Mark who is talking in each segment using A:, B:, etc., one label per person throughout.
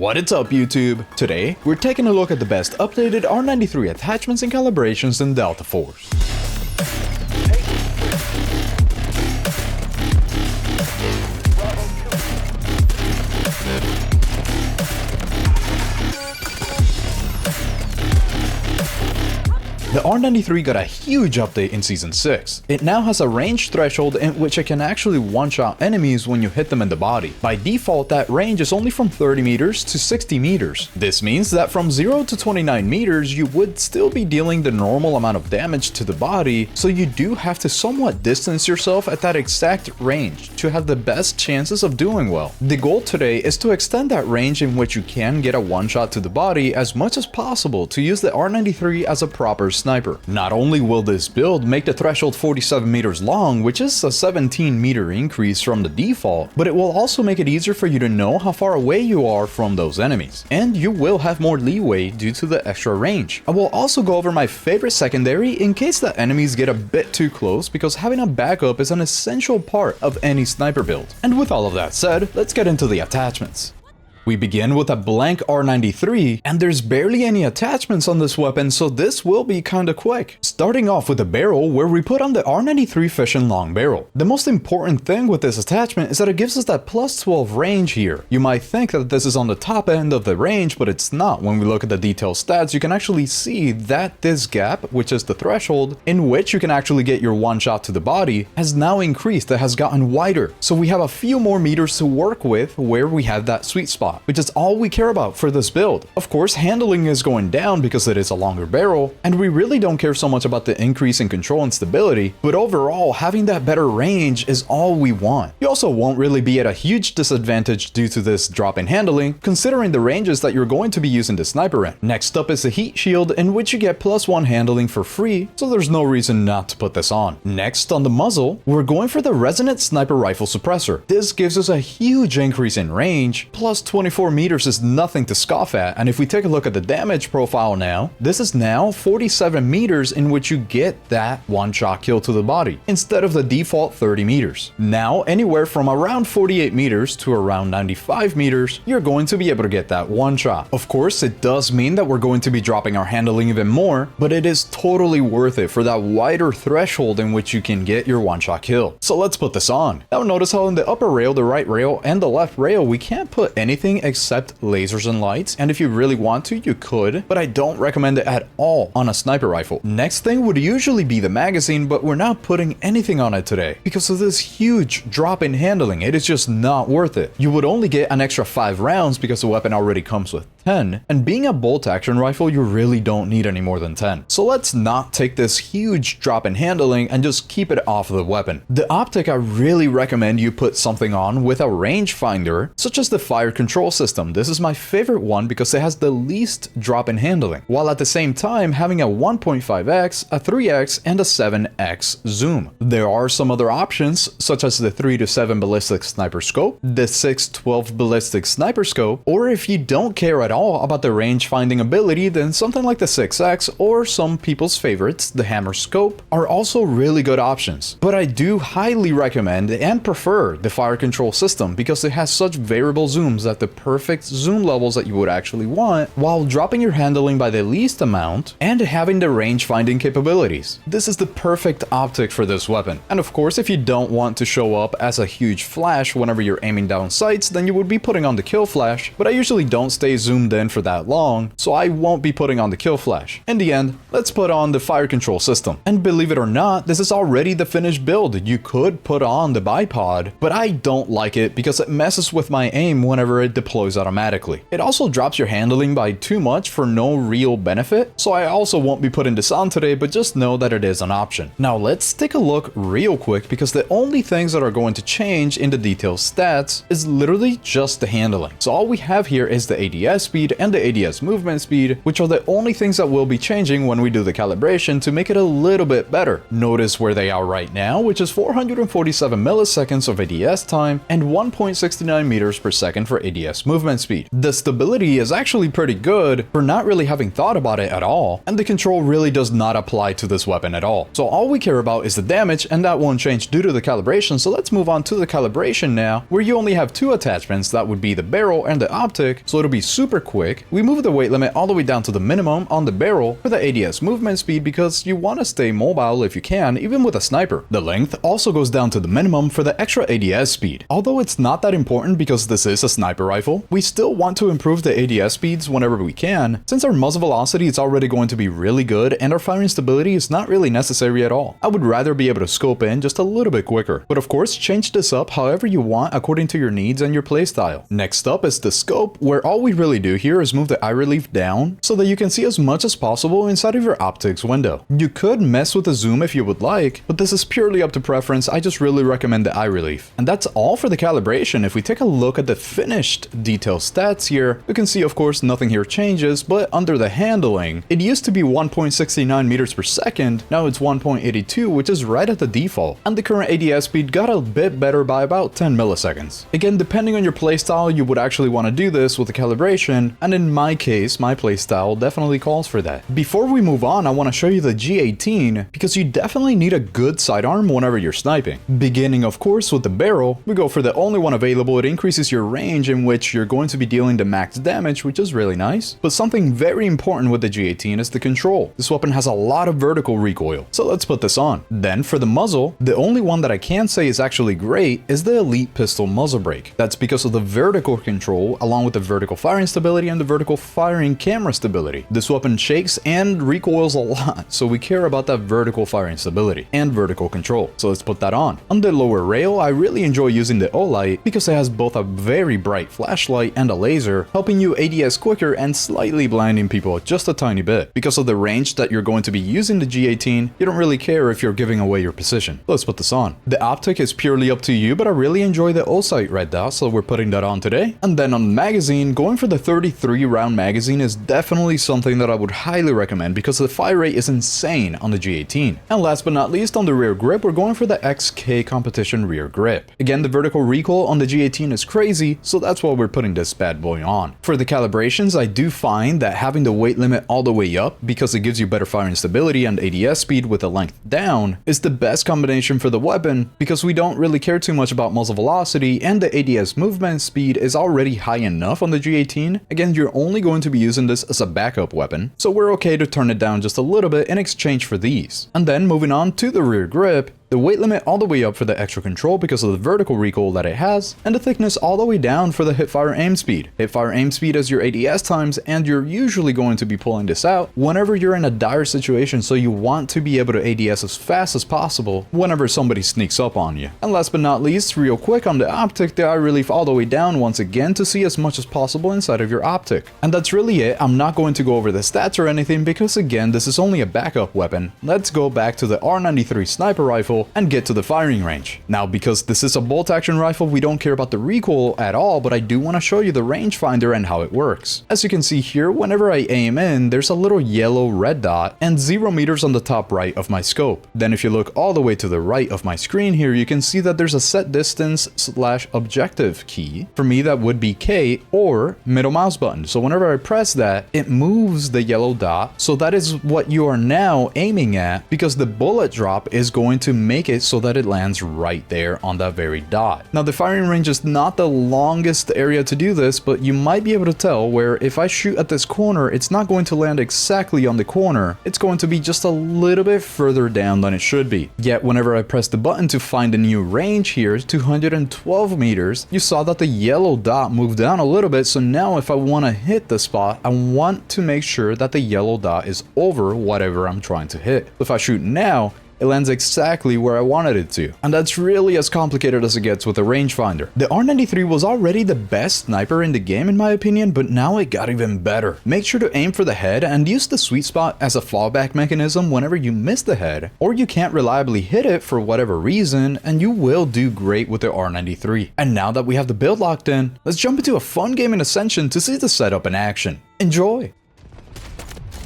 A: What is up, YouTube? Today, we're taking a look at the best updated R93 attachments and calibrations in Delta Force. The R93 got a huge update in Season 6. It now has a range threshold in which it can actually one-shot enemies when you hit them in the body. By default, that range is only from 30 meters to 60 meters. This means that from 0 to 29 meters, you would still be dealing the normal amount of damage to the body, so you do have to somewhat distance yourself at that exact range to have the best chances of doing well. The goal today is to extend that range in which you can get a one-shot to the body as much as possible to use the R93 as a proper sniper. Not only will this build make the threshold 47 meters long, which is a 17 meter increase from the default, but it will also make it easier for you to know how far away you are from those enemies. And you will have more leeway due to the extra range. I will also go over my favorite secondary in case the enemies get a bit too close, because having a backup is an essential part of any sniper build. And with all of that said, let's get into the attachments. We begin with a blank R93, and there's barely any attachments on this weapon, so this will be kinda quick. Starting off with the barrel, where we put on the R93 Fission Long Barrel. The most important thing with this attachment is that it gives us that plus 12 range here. You might think that this is on the top end of the range, but it's not. When we look at the detailed stats, you can actually see that this gap, which is the threshold, in which you can actually get your one shot to the body, has now increased. It has gotten wider. So we have a few more meters to work with where we have that sweet spot, which is all we care about for this build. Of course, handling is going down because it is a longer barrel, and we really don't care so much about the increase in control and stability, but overall, having that better range is all we want. You also won't really be at a huge disadvantage due to this drop in handling, considering the ranges that you're going to be using the sniper in. Next up is the heat shield, in which you get +1 handling for free, so there's no reason not to put this on. Next, on the muzzle, we're going for the Resonant Sniper Rifle Suppressor. This gives us a huge increase in range, plus 24 meters is nothing to scoff at, and if we take a look at the damage profile now, this is now 47 meters in which you get that one-shot kill to the body, instead of the default 30 meters. Now, anywhere from around 48 meters to around 95 meters, you're going to be able to get that one-shot. Of course, it does mean that we're going to be dropping our handling even more, but it is totally worth it for that wider threshold in which you can get your one-shot kill. So let's put this on. Now notice how in the upper rail, the right rail, and the left rail, we can't put anything except lasers and lights, and if you really want to, you could, but I don't recommend it at all on a sniper rifle. Next thing would usually be the magazine, but we're not putting anything on it today because of this huge drop in handling. It is just not worth it. You would only get an extra 5 rounds because the weapon already comes with 10, and being a bolt action rifle, you really don't need any more than 10. So let's not take this huge drop in handling and just keep it off of the weapon. The optic, I really recommend you put something on with a range finder, such as the fire control system. This is my favorite one because it has the least drop in handling, while at the same time having a 1.5x, a 3x, and a 7x zoom. There are some other options, such as the 3 to 7 ballistic sniper scope, the 6-12 ballistic sniper scope, or if you don't care at all about the range finding ability, then something like the 6x or some people's favorites, the hammer scope, are also really good options. But I do highly recommend and prefer the fire control system because it has such variable zooms at the perfect zoom levels that you would actually want, while dropping your handling by the least amount and having the range finding capabilities. This is the perfect optic for this weapon. And of course, if you don't want to show up as a huge flash whenever you're aiming down sights, then you would be putting on the kill flash, but I usually don't stay zoomed in for that long, so I won't be putting on the kill flash. In the end, let's put on the fire control system. And believe it or not, this is already the finished build. You could put on the bipod, but I don't like it because it messes with my aim whenever it deploys automatically. It also drops your handling by too much for no real benefit, so I also won't be putting this on today, but just know that it is an option. Now let's take a look real quick, because the only things that are going to change in the detailed stats is literally just the handling. So all we have here is the ADS speed and the ADS movement speed, which are the only things that will be changing when we do the calibration to make it a little bit better. Notice where they are right now, which is 447 milliseconds of ADS time and 1.69 meters per second for ADS ADS movement speed. The stability is actually pretty good for not really having thought about it at all, and the control really does not apply to this weapon at all. So all we care about is the damage, and that won't change due to the calibration. So let's move on to the calibration now, where you only have two attachments. That would be the barrel and the optic, so it'll be super quick. We move the weight limit all the way down to the minimum on the barrel for the ADS movement speed because you want to stay mobile if you can, even with a sniper. The length also goes down to the minimum for the extra ADS speed. Although it's not that important because this is a sniper rifle, we still want to improve the ADS speeds whenever we can, since our muzzle velocity is already going to be really good and our firing stability is not really necessary at all. I would rather be able to scope in just a little bit quicker, but of course change this up however you want according to your needs and your playstyle. Next up is the scope, where all we really do here is move the eye relief down so that you can see as much as possible inside of your optics window. You could mess with the zoom if you would like, but this is purely up to preference. I just really recommend the eye relief. And that's all for the calibration. If we take a look at the finished detail stats here, you can see of course nothing here changes, but under the handling, it used to be 1.69 meters per second, now it's 1.82, which is right at the default, and the current ADS speed got a bit better by about 10 milliseconds. Again, depending on your playstyle, you would actually want to do this with the calibration, and in my case, my playstyle definitely calls for that. Before we move on, I want to show you the G18, because you definitely need a good sidearm whenever you're sniping. Beginning of course with the barrel, we go for the only one available. It increases your range in which you're going to be dealing the max damage, which is really nice. But something very important with the G18 is the control. This weapon has a lot of vertical recoil, so let's put this on. Then for the muzzle, the only one that I can say is actually great is the Elite Pistol muzzle brake. That's because of the vertical control, along with the vertical firing stability and the vertical firing camera stability. This weapon shakes and recoils a lot, so we care about that vertical firing stability and vertical control. So let's put that on. On the lower rail, I really enjoy using the O-Light because it has both a very bright flashlight and a laser, helping you ADS quicker and slightly blinding people just a tiny bit. Because of the range that you're going to be using the G18, you don't really care if you're giving away your position. Let's put this on. The optic is purely up to you, but I really enjoy the O-Sight red dot, so we're putting that on today. And then on the magazine, going for the 33 round magazine is definitely something that I would highly recommend because the fire rate is insane on the G18. And last but not least, on the rear grip, we're going for the XK competition rear grip. Again, the vertical recoil on the G18 is crazy, so that's why we're putting this bad boy on. For the calibrations, I do find that having the weight limit all the way up, because it gives you better firing stability and ADS speed with the length down, is the best combination for the weapon because we don't really care too much about muzzle velocity and the ADS movement speed is already high enough on the G18. Again, you're only going to be using this as a backup weapon, so we're okay to turn it down just a little bit in exchange for these. And then moving on to the rear grip, the weight limit all the way up for the extra control because of the vertical recoil that it has, and the thickness all the way down for the hipfire aim speed. Hipfire aim speed is your ADS times, and you're usually going to be pulling this out whenever you're in a dire situation, so you want to be able to ADS as fast as possible whenever somebody sneaks up on you. And last but not least, real quick on the optic, the eye relief all the way down once again to see as much as possible inside of your optic. And that's really it. I'm not going to go over the stats or anything because again, this is only a backup weapon. Let's go back to the R93 sniper rifle and get to the firing range. Now, because this is a bolt action rifle, we don't care about the recoil at all, but I do want to show you the range finder and how it works. As you can see here, whenever I aim in, there's a little yellow red dot and 0 meters on the top right of my scope. Then if you look all the way to the right of my screen here, you can see that there's a set distance / objective key. For me, that would be K or middle mouse button. So whenever I press that, it moves the yellow dot. So that is what you are now aiming at because the bullet drop is going to make it so that it lands right there on that very dot. Now the firing range is not the longest area to do this, but you might be able to tell where if I shoot at this corner, it's not going to land exactly on the corner. It's going to be just a little bit further down than it should be. Yet whenever I press the button to find a new range here, 212 meters, you saw that the yellow dot moved down a little bit. So now if I want to hit the spot, I want to make sure that the yellow dot is over whatever I'm trying to hit. If I shoot now, it lands exactly where I wanted it to. And that's really as complicated as it gets with a rangefinder. The R93 was already the best sniper in the game in my opinion, but now it got even better. Make sure to aim for the head and use the sweet spot as a fallback mechanism whenever you miss the head, or you can't reliably hit it for whatever reason, and you will do great with the R93. And now that we have the build locked in, let's jump into a fun game in Ascension to see the setup in action. Enjoy!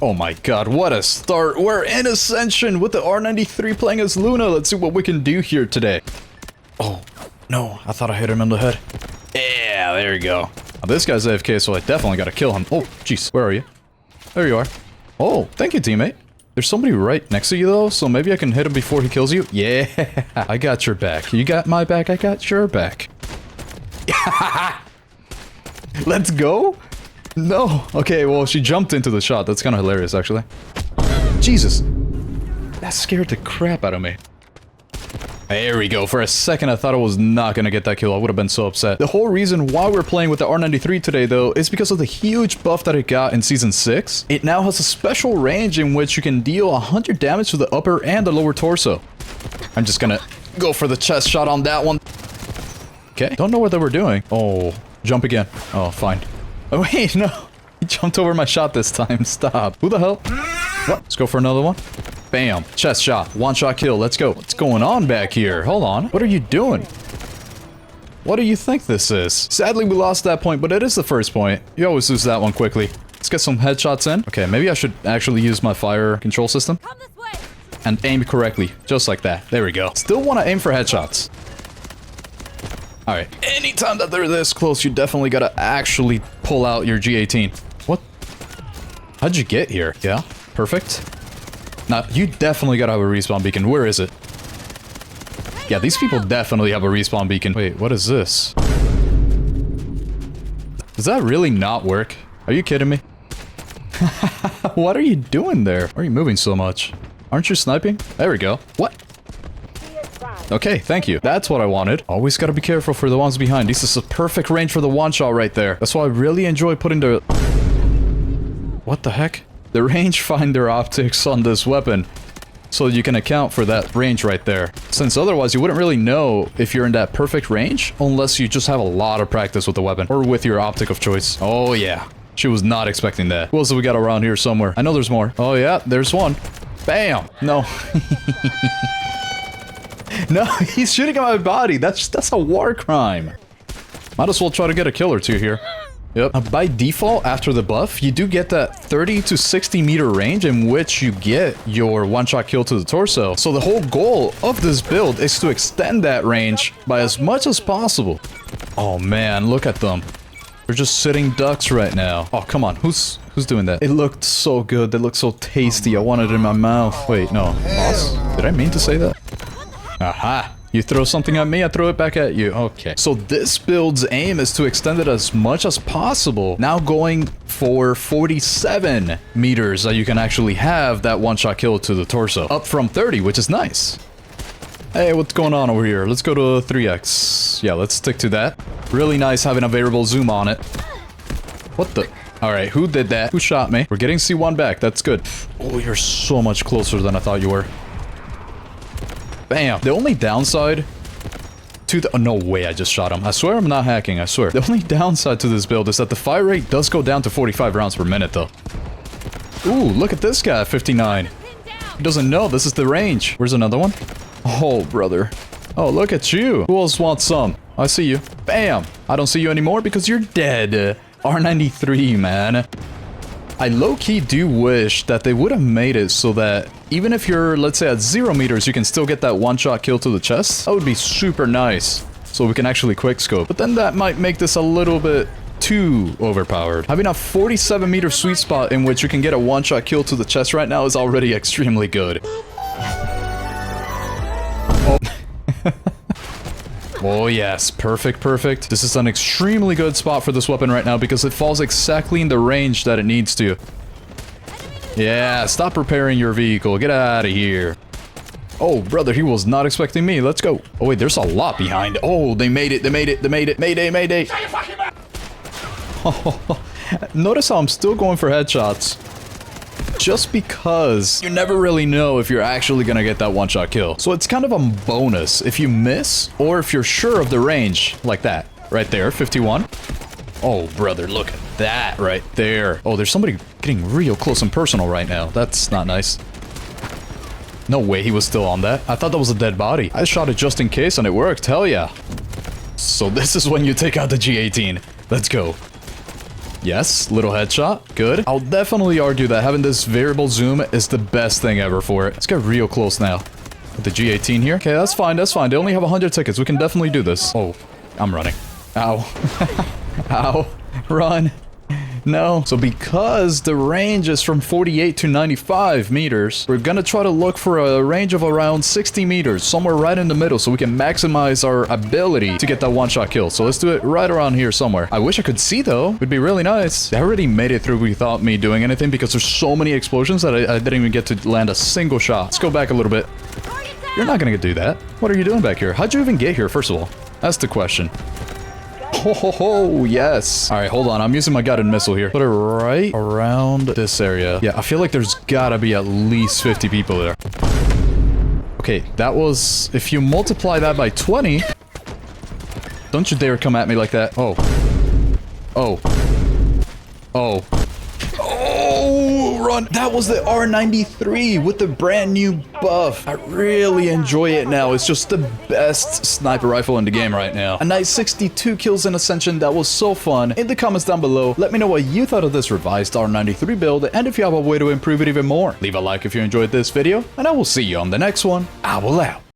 A: Oh my god, what a start. We're in Ascension with the R93 playing as Luna. Let's see what we can do here today. Oh, no, I thought I hit him in the head. Yeah, there you go. Now, this guy's AFK, so I definitely gotta kill him. Oh, jeez. Where are you? There you are. Oh, thank you, teammate. There's somebody right next to you, though, so maybe I can hit him before he kills you. Yeah, I got your back. You got my back, I got your back. Let's go. No. Okay, well, she jumped into the shot. That's kind of hilarious, actually. Jesus. That scared the crap out of me. There we go. For a second, I thought I was not gonna get that kill. I would have been so upset. The whole reason why we're playing with the R93 today, though, is because of the huge buff that it got in Season 6. It now has a special range in which you can deal 100 damage to the upper and the lower torso. I'm just gonna go for the chest shot on that one. Okay. Don't know what they were doing. Oh, jump again. Oh, fine. Oh, wait, no. He jumped over my shot this time. Stop. Who the hell? What? Let's go for another one. Bam. Chest shot. One shot kill. Let's go. What's going on back here? Hold on. What are you doing? What do you think this is? Sadly, we lost that point, but it is the first point. You always lose that one quickly. Let's get some headshots in. Okay, maybe I should actually use my fire control system. And aim correctly. Just like that. There we go. Still want to aim for headshots. Alright. Anytime that they're this close, you definitely gotta actually pull out your G18. What? How'd you get here? Yeah. Perfect. Now, you definitely gotta have a respawn beacon. Where is it? Yeah, these people definitely have a respawn beacon. Wait, what is this? Does that really not work? Are you kidding me? What are you doing there? Why are you moving so much? Aren't you sniping? There we go. What? Okay, thank you. That's what I wanted. Always gotta be careful for the ones behind. This is a perfect range for the one shot right there. That's why I really enjoy putting the... What the heck? The range finder optics on this weapon, so you can account for that range right there. Since otherwise you wouldn't really know if you're in that perfect range unless you just have a lot of practice with the weapon or with your optic of choice. Oh yeah, she was not expecting that. Who else do we got around here somewhere? I know there's more. Oh yeah, there's one. Bam! No. No, he's shooting at my body. That's a war crime. Might as well try to get a kill or two here. Yep. By default, after the buff, you do get that 30 to 60 meter range in which you get your one-shot kill to the torso. So the whole goal of this build is to extend that range by as much as possible. Oh man, look at them. They're just sitting ducks right now. Oh, come on. Who's doing that? It looked so good. They looked so tasty. I wanted it in my mouth. Wait, no. Boss? Did I mean to say that? Aha. You throw something at me, I throw it back at you. Okay. So this build's aim is to extend it as much as possible. Now going for 47 meters that you can actually have that one-shot kill to the torso. Up from 30, which is nice. Hey, what's going on over here? Let's go to 3x. Yeah, let's stick to that. Really nice having a variable zoom on it. What the... Alright, who did that? Who shot me? We're getting C1 back. That's good. Oh, you're so much closer than I thought you were. Bam. The only downside to the... Oh, no way I just shot him. I swear I'm not hacking, I swear. The only downside to this build is that the fire rate does go down to 45 rounds per minute, though. Ooh, look at this guy, 59. He doesn't know this is the range. Where's another one? Oh, brother. Oh, look at you. Who else wants some? I see you. Bam. I don't see you anymore because you're dead. R93, man. I low-key do wish that they would have made it so that even if you're, let's say, at 0 meters, you can still get that one-shot kill to the chest. That would be super nice, so we can actually quickscope. But then that might make this a little bit too overpowered. Having a 47-meter sweet spot in which you can get a one-shot kill to the chest right now is already extremely good. Oh. Oh yes, perfect, perfect. This is an extremely good spot for this weapon right now because it falls exactly in the range that it needs to. Yeah, stop repairing your vehicle. Get out of here. Oh, brother, he was not expecting me. Let's go. Oh, wait, there's a lot behind. Oh, they made it. They made it. They made it. Mayday, mayday. Oh, notice how I'm still going for headshots. Just because you never really know if you're actually gonna get that one-shot kill. So it's kind of a bonus if you miss or if you're sure of the range, like that. Right there, 51. Oh, brother, look at that right there. Oh, there's somebody getting real close and personal right now. That's not nice. No way he was still on that. I thought that was a dead body. I shot it just in case and it worked, hell yeah. So this is when you take out the G18. Let's go. Yes, little headshot. Good. I'll definitely argue that having this variable zoom is the best thing ever for it. Let's get real close now. With the G18 here. Okay, that's fine, that's fine. They only have 100 tickets. We can definitely do this. Oh, I'm running. Ow. Ow. Run. No. So because the range is from 48 to 95 meters, we're gonna try to look for a range of around 60 meters, somewhere right in the middle, so we can maximize our ability to get that one-shot kill. So let's do it right around here somewhere. I wish I could see, though. It'd be really nice. I already made it through without me doing anything because there's so many explosions that I didn't even get to land a single shot. Let's go back a little bit. You're not gonna do that. What are you doing back here? How'd you even get here, first of all? That's the question. Ho ho ho, yes. All right, hold on. I'm using my guided missile here. Put it right around this area. Yeah, I feel like there's gotta be at least 50 people there. Okay, that was... If you multiply that by 20... Don't you dare come at me like that. Oh. Oh. Oh. Oh, run. That was the R93 with the brand new buff. I really enjoy it now. It's just the best sniper rifle in the game right now. A nice 62 kills in Ascension. That was so fun. In the comments down below, let me know what you thought of this revised R93 build and if you have a way to improve it even more. Leave a like if you enjoyed this video, and I will see you on the next one. AuxOwl out.